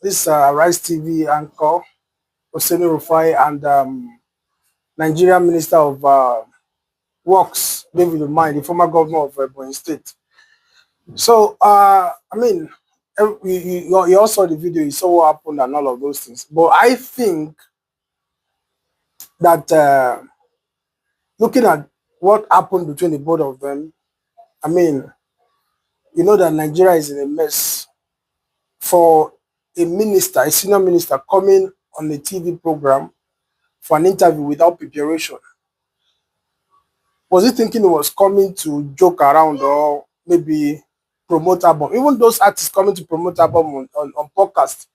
this Rise TV anchor, Hosseini Rufai, and Nigerian Minister of Works, David Umahi, the former governor of Ebonyi State. So, I mean, you all saw the video, you saw what happened and all of those things. But I think that looking at what happened between the both of them, I mean, you know that Nigeria is in a mess. For a minister, a senior minister, coming on a TV program for an interview without preparation, was he thinking he was coming to joke around or maybe promote album? Even those artists coming to promote album on podcast,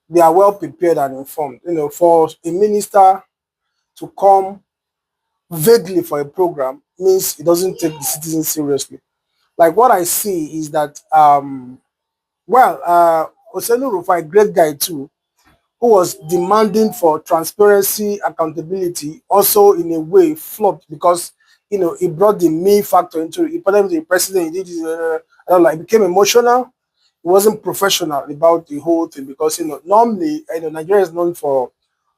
they are well prepared and informed. You know, for a minister to come vaguely for a program means he doesn't take the citizens seriously. Like what I see is that Hosseini Rufai, great guy too, who was demanding for transparency, accountability, also in a way flopped because he brought the me factor into it. He put him to the president. He did this, I don't like. It became emotional. He wasn't professional about the whole thing because normally Nigeria is known for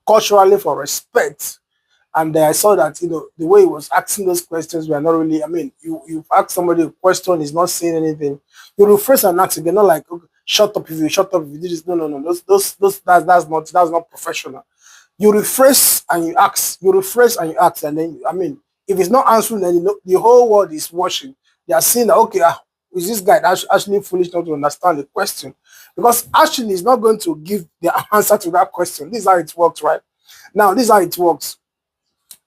culturally for respect. And I saw that the way he was asking those questions were not really. I mean, you ask somebody a question, he's not saying anything. You rephrase and ask again, not like okay, shut up if you do this. No. That's not professional. You rephrase and you ask. And then I mean, if it's not answering, then the whole world is watching. They are saying that okay, is this guy actually foolish not to understand the question? Because actually, he's not going to give the answer to that question. This is how it works, right? Now, this is how it works.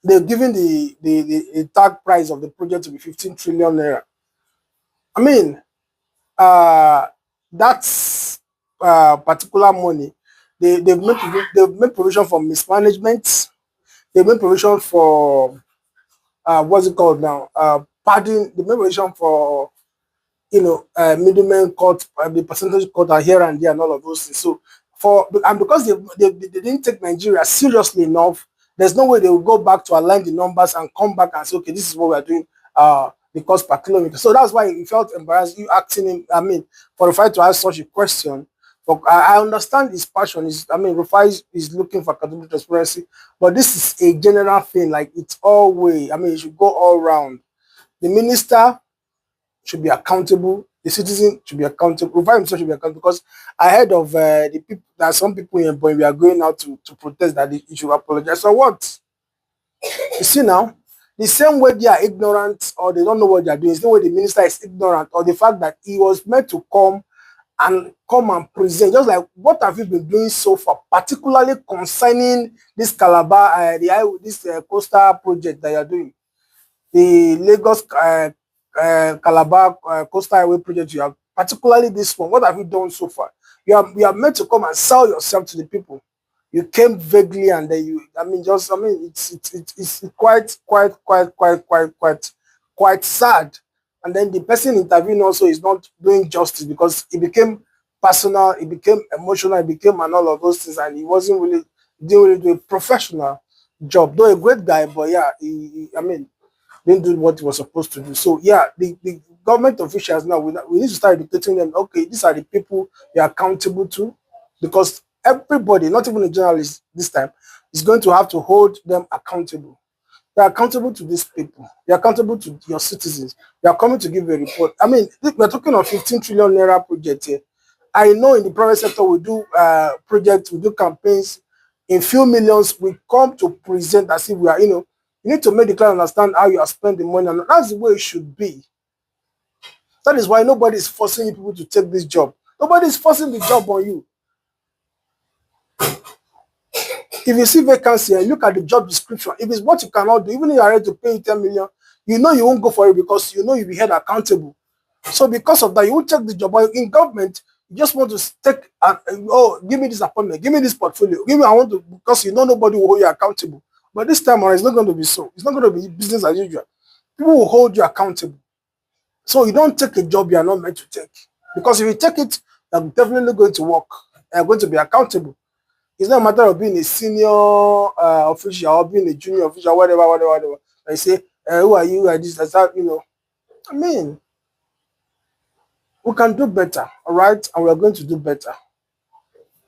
They're giving the tag price of the project to be 15 trillion naira. I mean, that's particular money. They've made provision for mismanagement. They've made provision for what's it called now? Pardon. They made provision for middlemen cut, the percentage cut are here and there and all of those things. So because they didn't take Nigeria seriously enough, there's no way they will go back to align the numbers and come back and say, okay, this is what we're doing the cost per kilometer. So that's why he felt embarrassed, you asking him, I mean, for Rufai to ask such a question. But I understand his passion. Rufai is looking for accountability, transparency, but this is a general thing, like it's all way. I mean, it should go all round. The minister should be accountable. The citizen should be accountable. Rufai himself should be accountable because ahead of the people, there are some people in Ebonyi we are going out to protest that he should apologize. So what? You see now, the same way they are ignorant or they don't know what they are doing, is the way the minister is ignorant or the fact that he was meant to come and present. Just like what have you been doing so far, particularly concerning this Calabar, this coastal project that you are doing, the Lagos Calabar Coastal Highway project you have, particularly this one. What have you done so far? You are meant to come and sell yourself to the people. You came vaguely and then it's quite sad. And then the person interviewing also is not doing justice because it became personal, it became emotional, it became and all of those things, and he didn't really do a professional job. Though a great guy, but yeah, didn't do what he was supposed to do. So yeah, the government officials now, we need to start dictating them, okay, these are the people you're accountable to, because everybody, not even a journalist this time, is going to have to hold them accountable. They're accountable to these people. They're accountable to your citizens. They are coming to give a report. I mean, we're talking of 15 trillion naira project here. I know in the private sector we do projects, we do campaigns in few millions. We come to present as if we are, you need to make the client understand how you are spending money, and that's the way it should be. That is why nobody is forcing you people to take this job. Nobody is forcing the job on you. If you see vacancy and look at the job description, if it's what you cannot do, even if you are ready to pay 10 million, you know you won't go for it because you know you'll be held accountable. So because of that, you won't take the job. But in government, you just want to take, give me this appointment, give me this portfolio, because you know nobody will hold you accountable. But this time around, it's not going to be so. It's not going to be business as usual. People will hold you accountable. So you don't take a job you are not meant to take. Because if you take it, you're definitely going to work. You're going to be accountable. It's not a matter of being a senior official or being a junior official, whatever. I say, who are you? That, I mean, we can do better, all right? And we're going to do better.